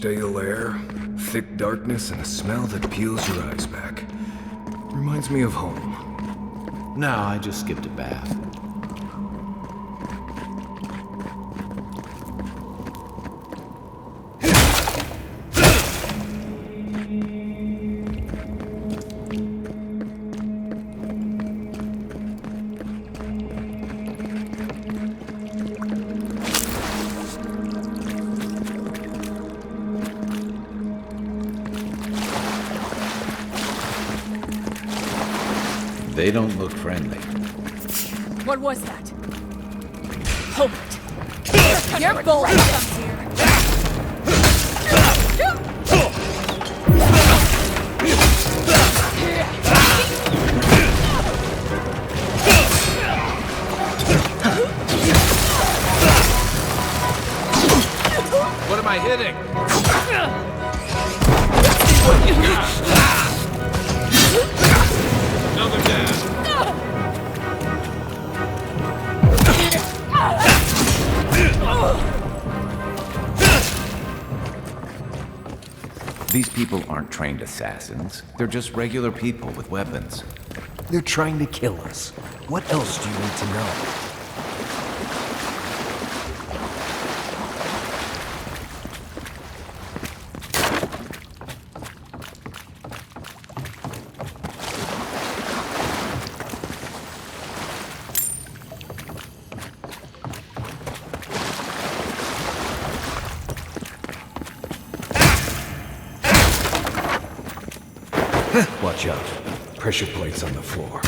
Stale air, thick darkness, and a smell that peels your eyes back. Reminds me of home. No, I just skipped a bath. They don't look friendly. What was that? Hold it. You're bold. What am I hitting? Another down. These people aren't trained assassins. They're just regular people with weapons. They're trying to kill us. What else do you need to know? Watch out. Pressure plates on the floor.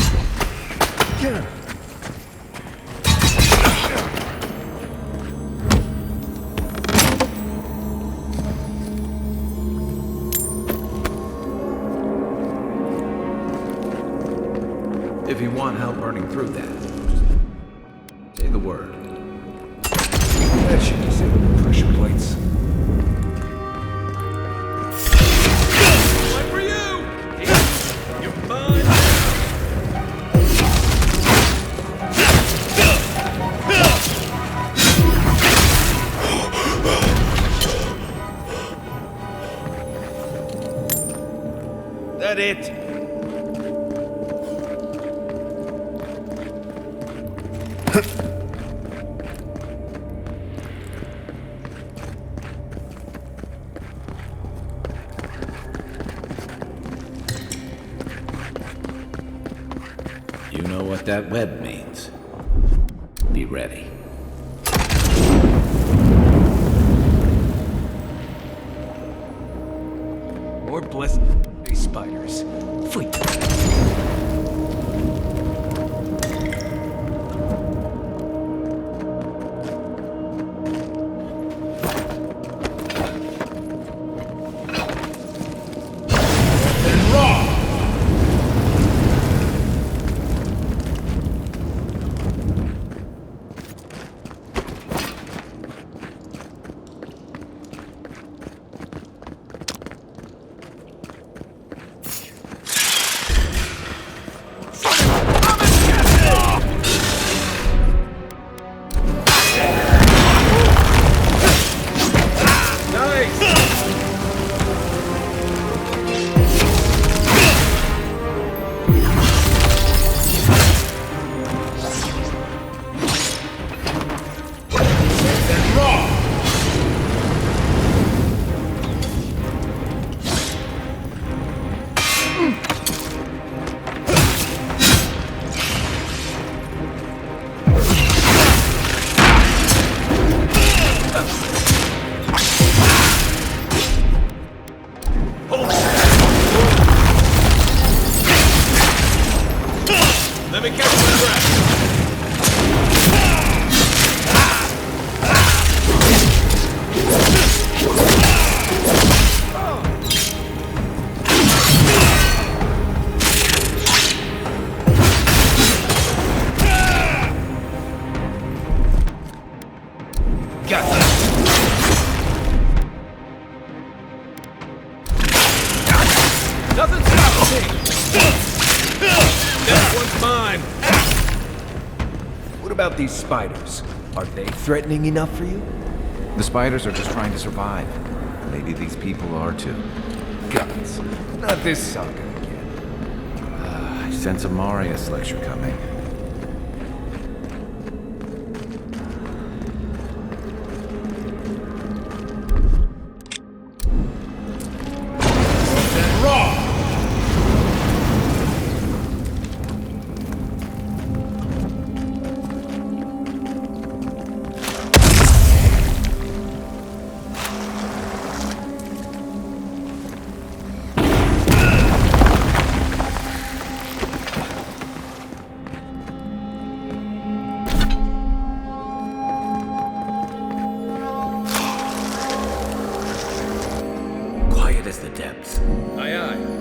If you want help burning through that, say the word. That should disable the pressure plates. One for you! You're fine. That it? You know what that web means. Be ready. More blessed these spiders. Fleet. Let me catch my breath. Got this. Nothing stops me. This one's mine. What about these spiders? Are they threatening enough for you? The spiders are just trying to survive. maybe these people are too. Guts. Not this saga again. I sense a Marius lecture coming. Quiet as the depths. Aye, aye.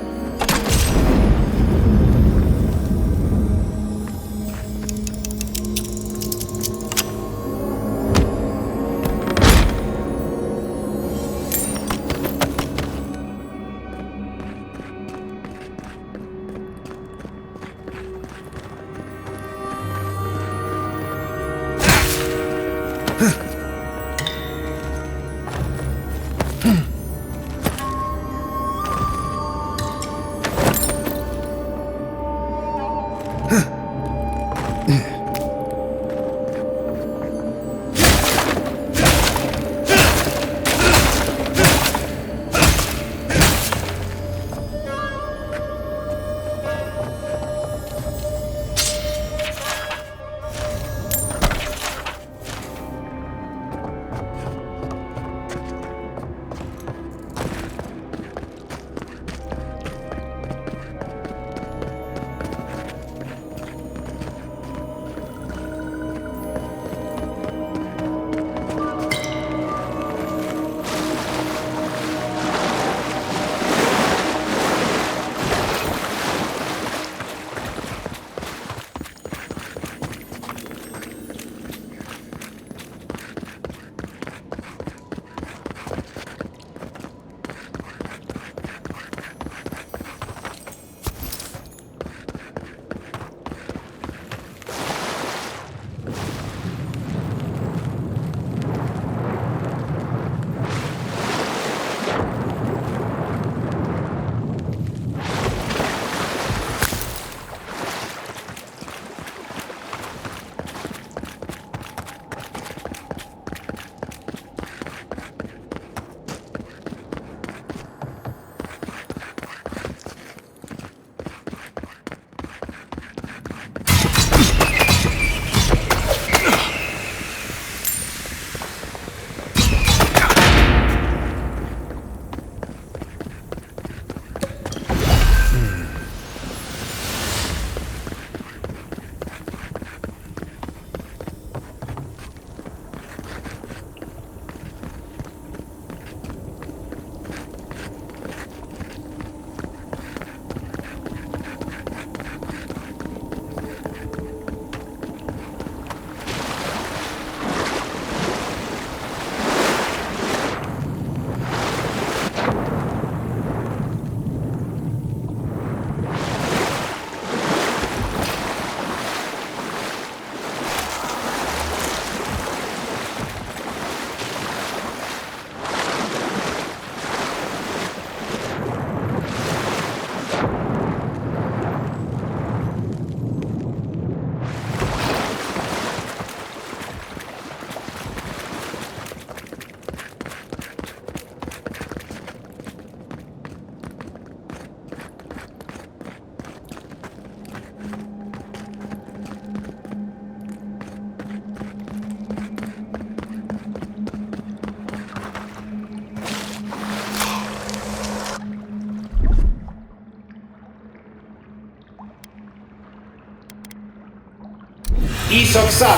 Isoksa.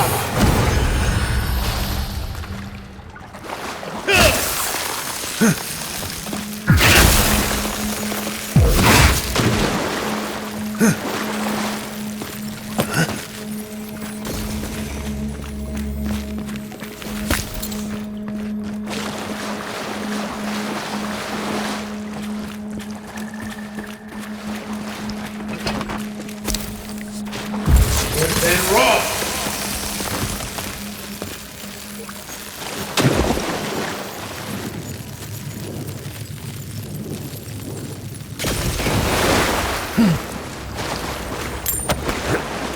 And raw.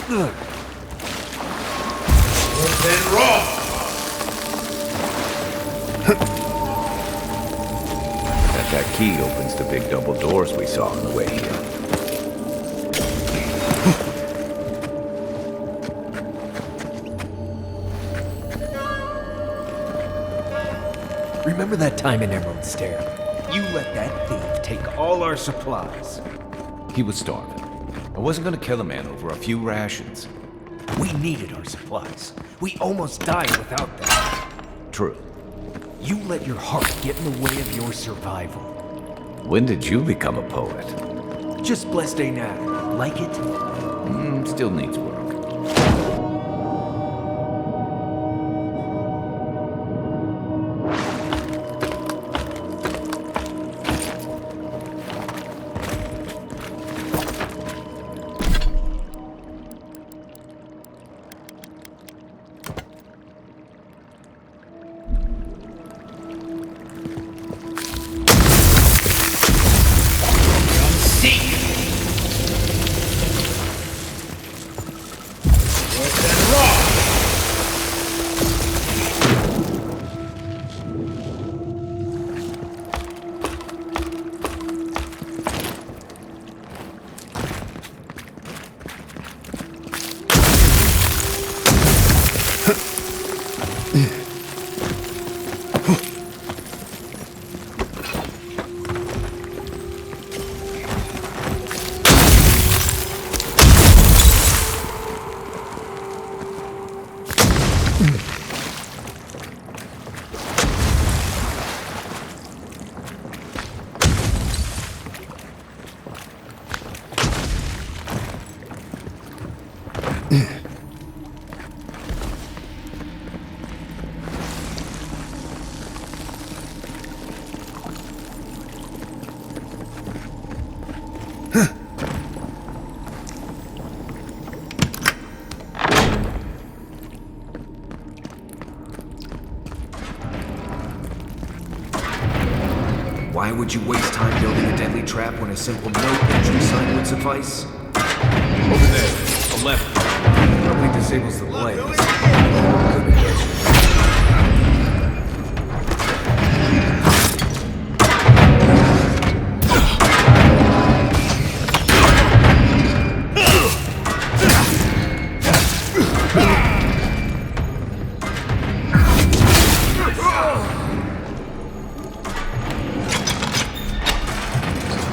That key opens the big double doors we saw on the way here. Remember that time in Emerald Stair? You let that thief take all our supplies. He was starving. I wasn't gonna kill a man over a few rations. We needed our supplies. We almost died without them. True. You let your heart get in the way of your survival. When did you become a poet? Just blessed ain't at it. Like it? Still needs work. Why would you waste time building a deadly trap when a simple note entry sign would suffice? Over there, 11. Probably disables the blaze. Couldn't guess.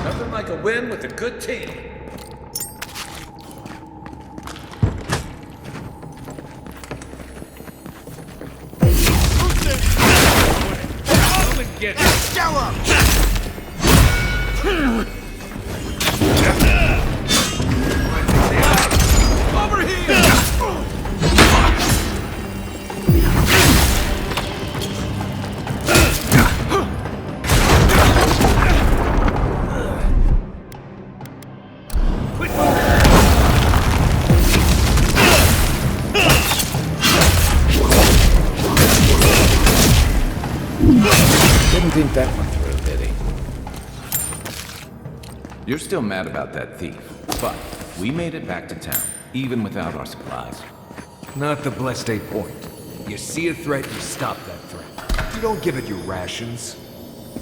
Nothing like a win with a good team. Get over here! Didn't think that one through, did he? You're still mad about that thief, but we made it back to town, even without our supplies. Not the blessed a point. You see a threat, you stop that threat. You don't give it your rations.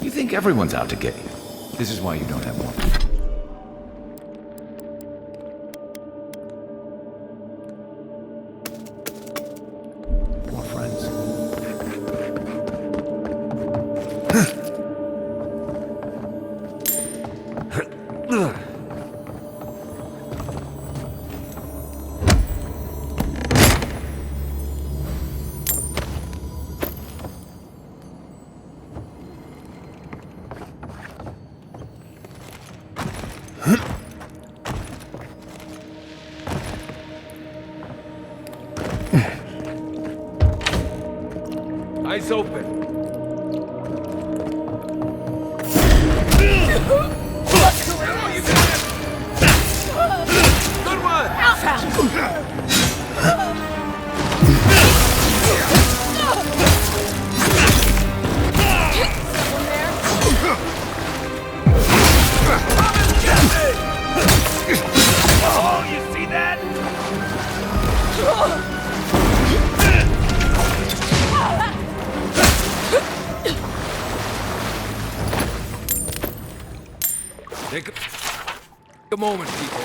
You think everyone's out to get you. This is why you don't have more. More friends. Eyes open. Good one! Oh, you see that? a moment, people.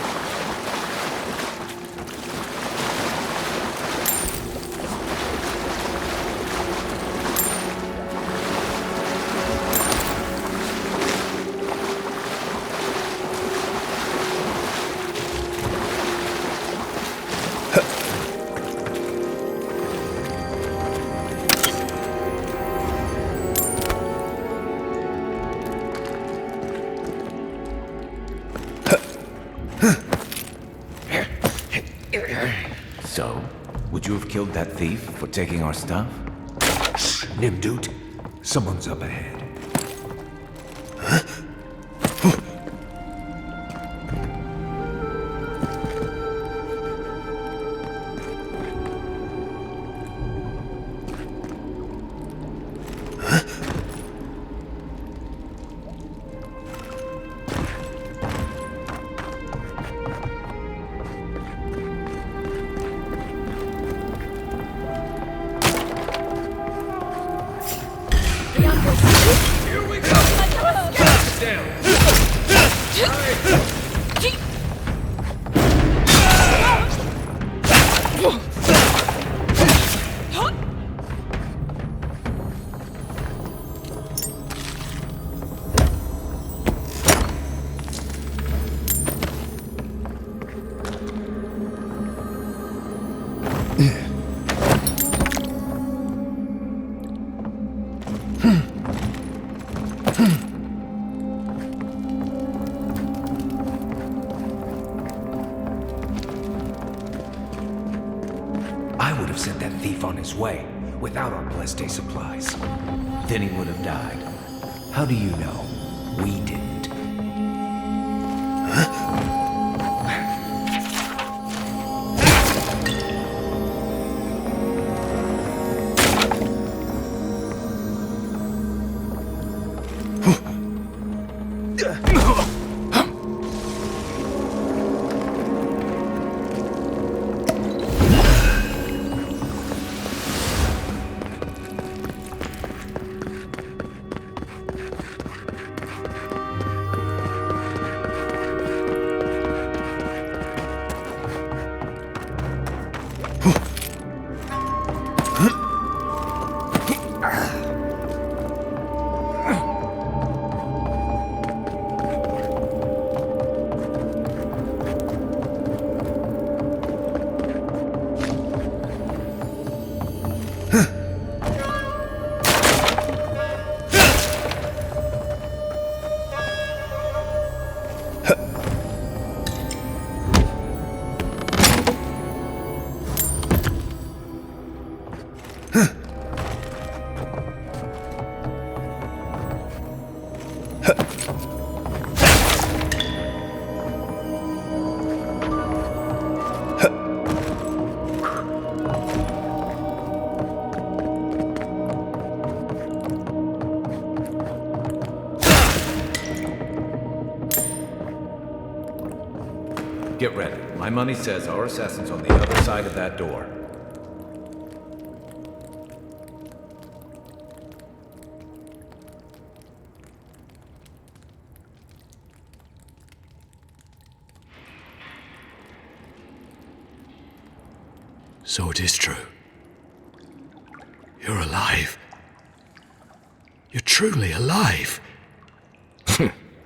So, would you have killed that thief for taking our stuff? Nimdut, someone's up ahead. Here we go! Down! I would have sent that thief on his way, without our Blessed supplies. Then he would have died. How do you know? We didn't. Get ready. My money says our assassin's on the other side of that door. So it is true. You're alive. You're truly alive.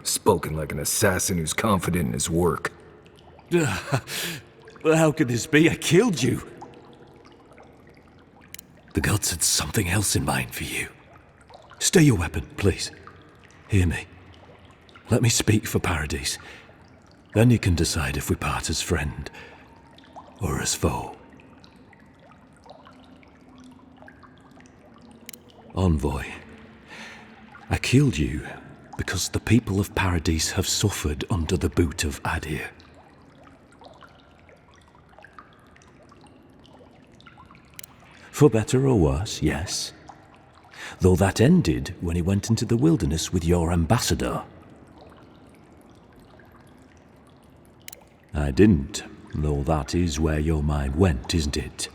Spoken like an assassin who's confident in his work. Well, how could this be? I killed you. The gods had something else in mind for you. Stay your weapon, please. Hear me. Let me speak for Paradise. Then you can decide if we part as friend or as foe. Envoy, I killed you because the people of Paradise have suffered under the boot of Adir. For better or worse, yes. Though that ended when he went into the wilderness with your ambassador. I didn't, though that is where your mind went, isn't it?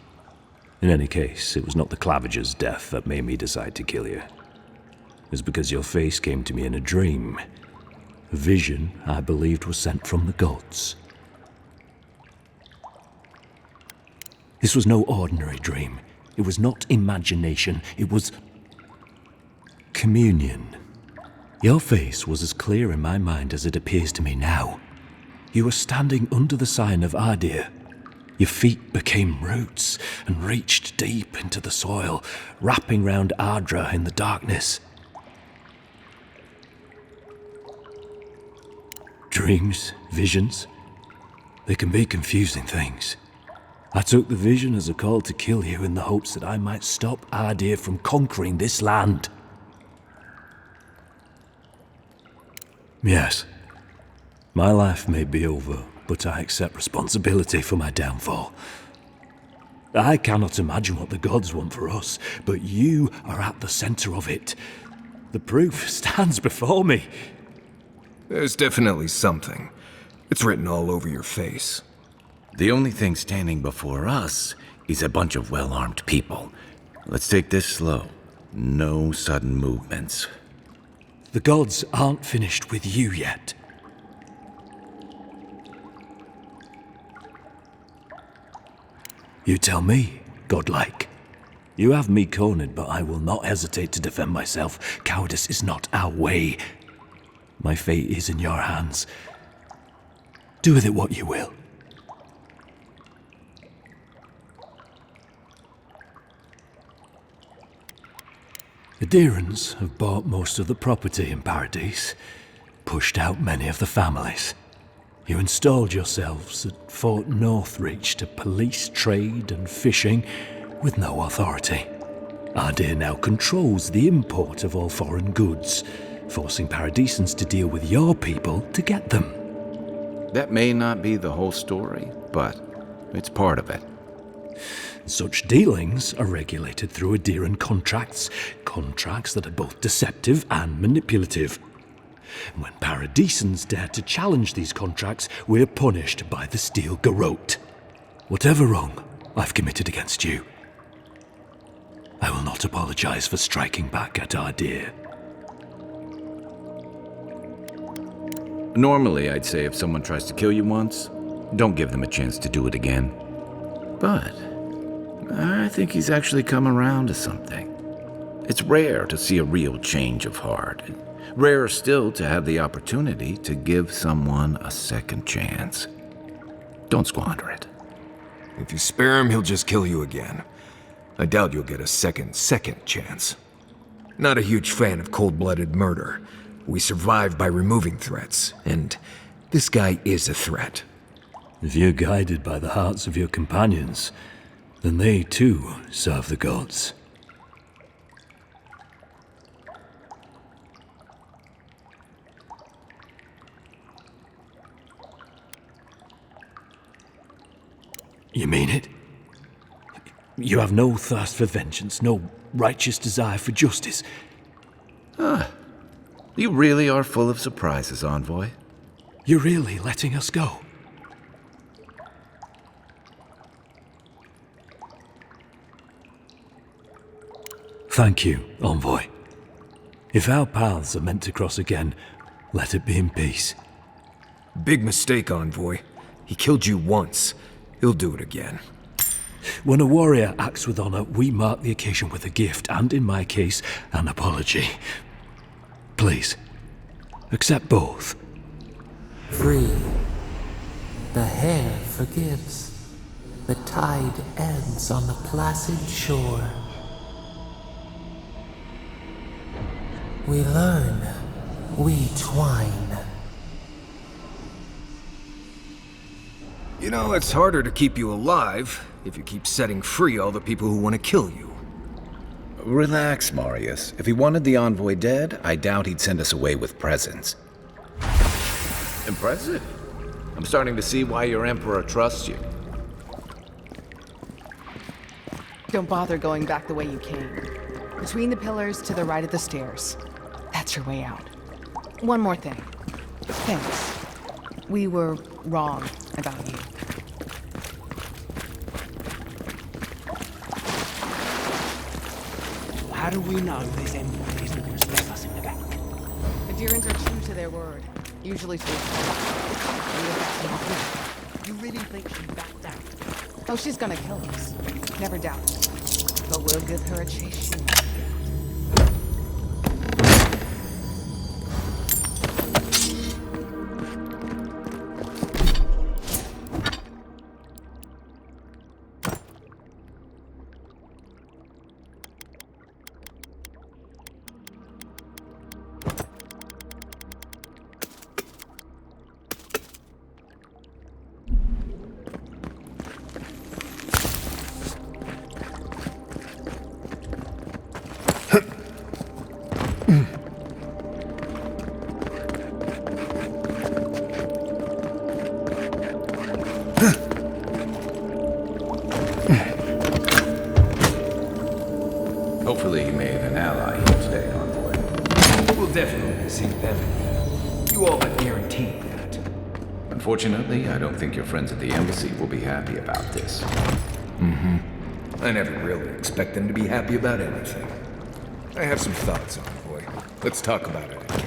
In any case, it was not the Clavager's death that made me decide to kill you. It was because your face came to me in a dream, A vision I believed was sent from the gods. This was no ordinary dream. It was not imagination. It was communion. Your face was as clear in my mind as it appears to me now. You were standing under the sign of Ardir. Your feet became roots and reached deep into the soil, wrapping round Ardra in the darkness. Dreams, visions, they can be confusing things. I took the vision as a call to kill you in the hopes that I might stop Ardir from conquering this land. Yes, my life may be over, but I accept responsibility for my downfall. I cannot imagine what the gods want for us, but you are at the center of it. The proof stands before me. There's definitely something. It's written all over your face. The only thing standing before us is a bunch of well-armed people. Let's take this slow. No sudden movements. The gods aren't finished with you yet. You tell me, godlike. You have me cornered, but I will not hesitate to defend myself. Cowardice is not our way. My fate is in your hands. Do with it what you will. The Deerans have bought most of the property in Paradise, pushed out many of the families. You installed yourselves at Fort Northreach to police trade and fishing with no authority. Ardir now controls the import of all foreign goods, forcing Paradisans to deal with your people to get them. That may not be the whole story, but it's part of it. Such dealings are regulated through Adiran contracts that are both deceptive and manipulative. When Paradisans dare to challenge these contracts, we're punished by the Steel Garrote. Whatever wrong I've committed against you, I will not apologize for striking back at Ardir. Normally, I'd say if someone tries to kill you once, don't give them a chance to do it again. But I think he's actually come around to something. It's rare to see a real change of heart. Rarer still to have the opportunity to give someone a second chance. Don't squander it. If you spare him, he'll just kill you again. I doubt you'll get a second chance. Not a huge fan of cold-blooded murder. We survive by removing threats, and this guy is a threat. If you're guided by the hearts of your companions, then they too serve the gods. You mean it? You have no thirst for vengeance, no righteous desire for justice. You really are full of surprises, Envoy. You're really letting us go? Thank you, Envoy. If our paths are meant to cross again, let it be in peace. Big mistake, Envoy. He killed you once. He'll do it again. When a warrior acts with honor, we mark the occasion with a gift, and in my case, an apology. Please, accept both. Free. The hair forgives. The tide ends on the placid shore. We learn. We twine. You know, it's harder to keep you alive if you keep setting free all the people who want to kill you. Relax, Marius. If he wanted the Envoy dead, I doubt he'd send us away with presents. Impressive. I'm starting to see why your Emperor trusts you. Don't bother going back the way you came. Between the pillars to the right of the stairs. That's your way out. One more thing. Thanks. We were wrong about you. How do we know this Emperor isn't going to stab us in the back? The Deerans are true to their word. Usually You really think she backed out? oh, she's gonna kill us. Never doubt it. But we'll give her a chase she won't get. Hopefully you made an ally here today, Envoy. We'll definitely see them. You all but guaranteed that. Unfortunately, I don't think your friends at the embassy will be happy about this. I never really expect them to be happy about anything. I have some thoughts, Envoy. Let's talk about it again.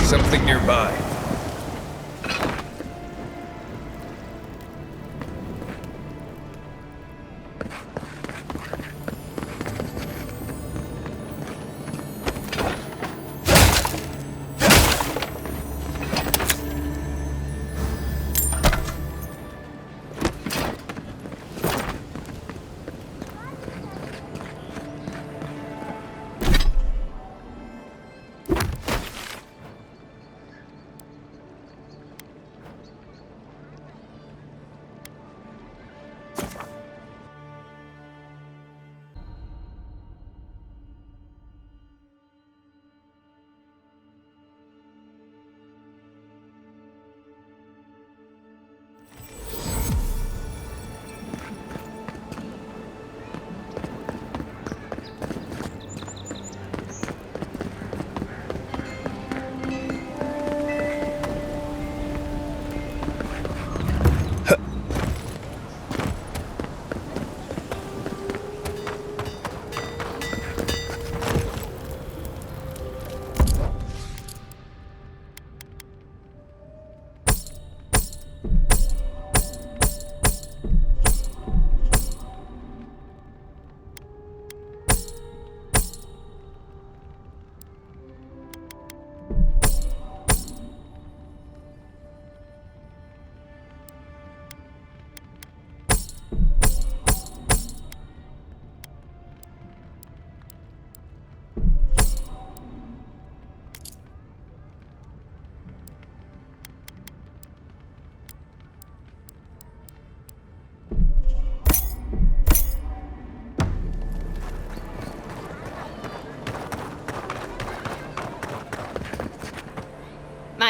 Something nearby.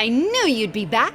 I knew you'd be back.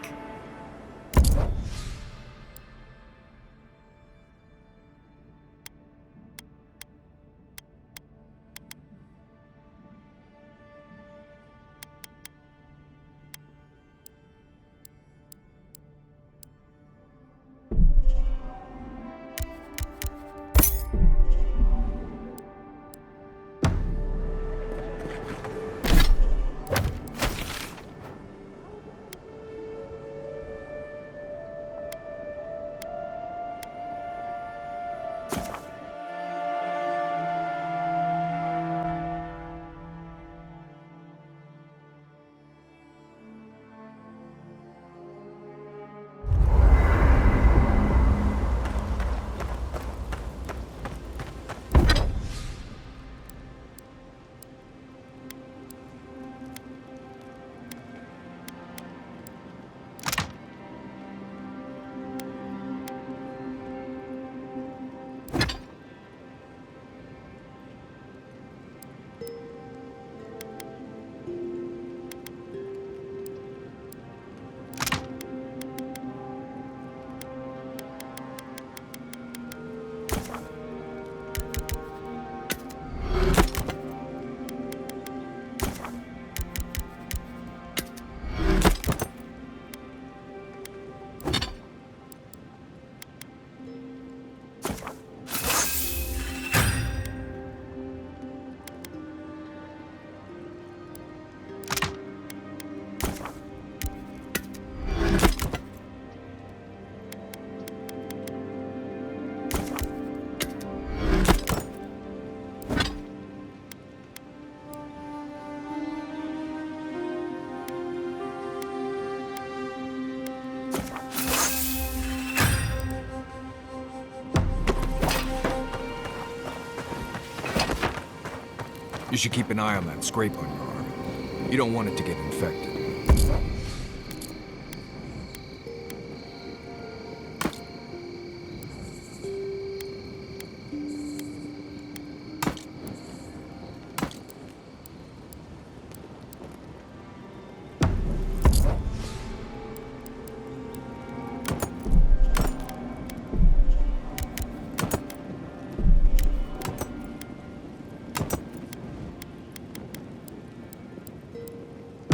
You should keep an eye on that scrape on your arm. You don't want it to get infected.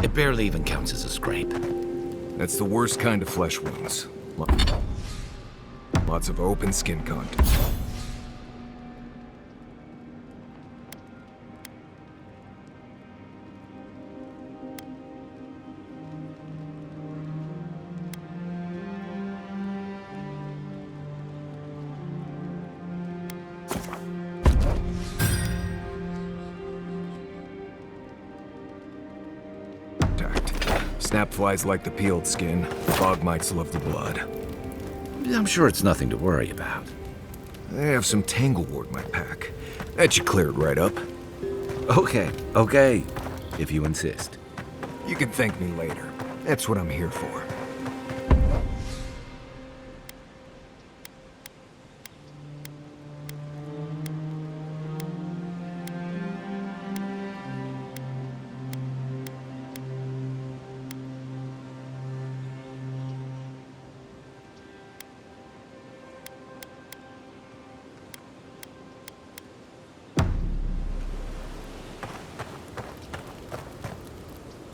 It barely even counts as a scrape. That's the worst kind of flesh wounds. Lots of open skin content. Snapflies like the peeled skin. Fog mites love the blood. I'm sure it's nothing to worry about. I have some tanglewort in my pack. That should clear it right up. Okay. If you insist. You can thank me later. That's what I'm here for.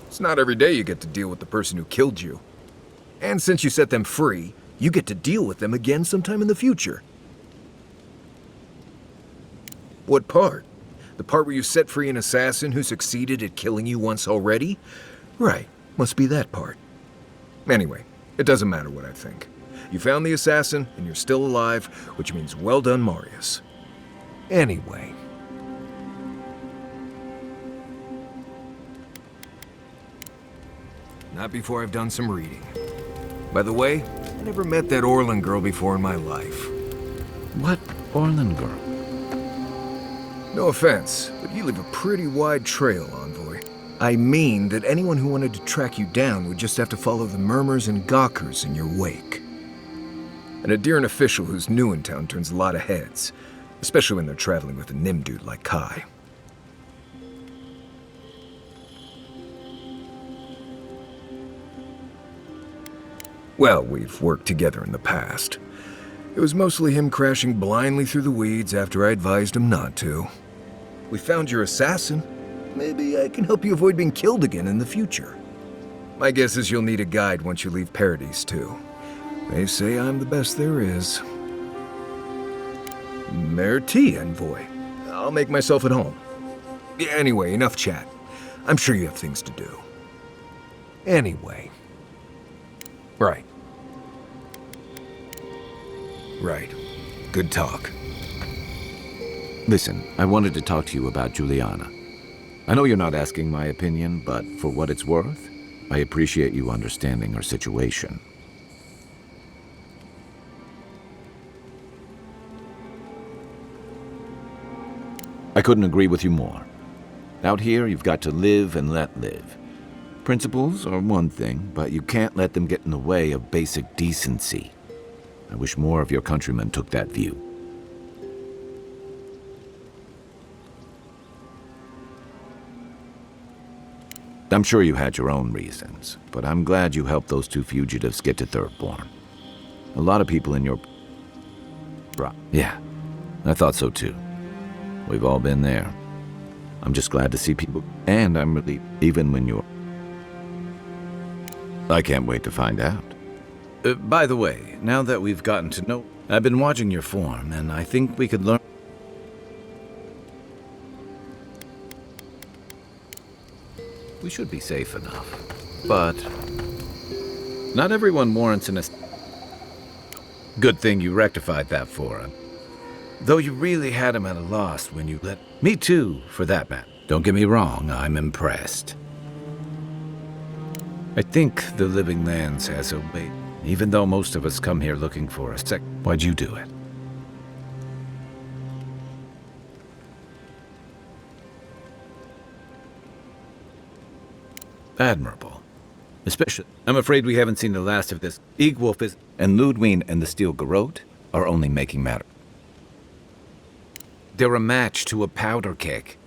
It's not every day you get to deal with the person who killed you. And since you set them free, you get to deal with them again sometime in the future. What part? The part where you set free an assassin who succeeded at killing you once already? Right, must be that part. Anyway, it doesn't matter what I think. You found the assassin, and you're still alive, which means well done, Marius. Anyway. Not before I've done some reading. By the way, I never met that Orlan girl before in my life. What Orlan girl? No offense, but you leave a pretty wide trail, Envoy. I mean that anyone who wanted to track you down would just have to follow the murmurs and gawkers in your wake. An Adiran official who's new in town turns a lot of heads, especially when they're traveling with a Nim dude like Kai. Well, we've worked together in the past. It was mostly him crashing blindly through the weeds after I advised him not to. We found your assassin. Maybe I can help you avoid being killed again in the future. My guess is you'll need a guide once you leave Paradise, too. They say I'm the best there is. Merci, Envoy. I'll make myself at home. Anyway, enough chat. I'm sure you have things to do. Anyway. Right. Good talk. Listen, I wanted to talk to you about Juliana. I know you're not asking my opinion, but for what it's worth, I appreciate you understanding her situation. I couldn't agree with you more. Out here, you've got to live and let live. Principles are one thing, but you can't let them get in the way of basic decency. I wish more of your countrymen took that view. I'm sure you had your own reasons, but I'm glad you helped those two fugitives get to Thirdborn. A lot of people in your... Yeah, I thought so too. We've all been there. I'm just glad to see people, and I'm relieved even when you're... I can't wait to find out. By the way, now that we've gotten to know... I've been watching your form, and I think we could learn... We should be safe enough. But... not everyone warrants an... Good thing you rectified that for him. Though you really had him at a loss when you let... Me too, for that matter. Don't get me wrong, I'm impressed. I think the Living Lands has a way... Even though most of us come here looking for a sec... Why'd you do it? Admirable. Especially, I'm afraid we haven't seen the last of this. Egwolf is, and Ludwig and the Steel Garrote are only making matter. They're a match to a powder keg.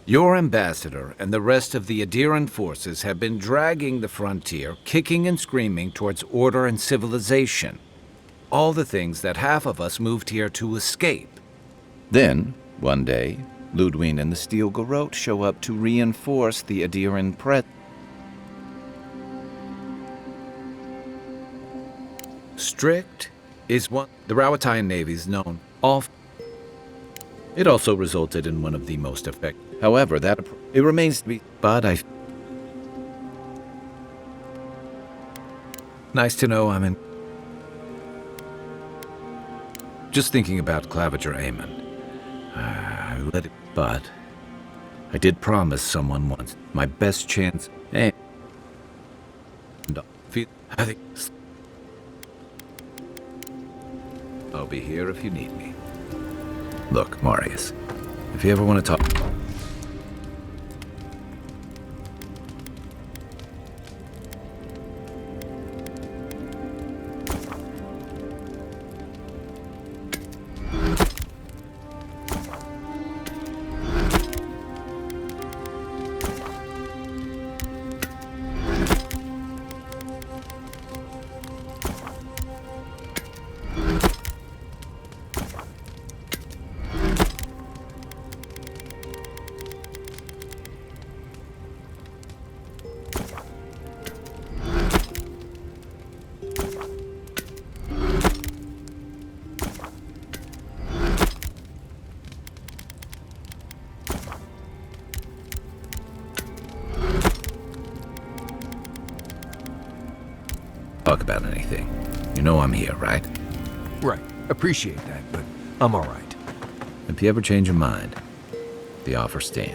Your ambassador and the rest of the Adiran forces have been dragging the frontier, kicking and screaming towards order and civilization. All the things that half of us moved here to escape. Then, one day, Ludwig and the Steel Garrote show up to reinforce the Adiran presence. Strict is what the Rawatayan Navy's known off. It also resulted in one of the most effective. However, it remains to be. But nice to know I'm in. Just thinking about Claviger Amon. But I did promise someone once my best chance. Hey. I think I'll be here if you need me. Look, Marius, if you ever want to talk. Talk about anything. You know I'm here, right? Right. Appreciate that, but I'm all right. If you ever change your mind, the offer stands.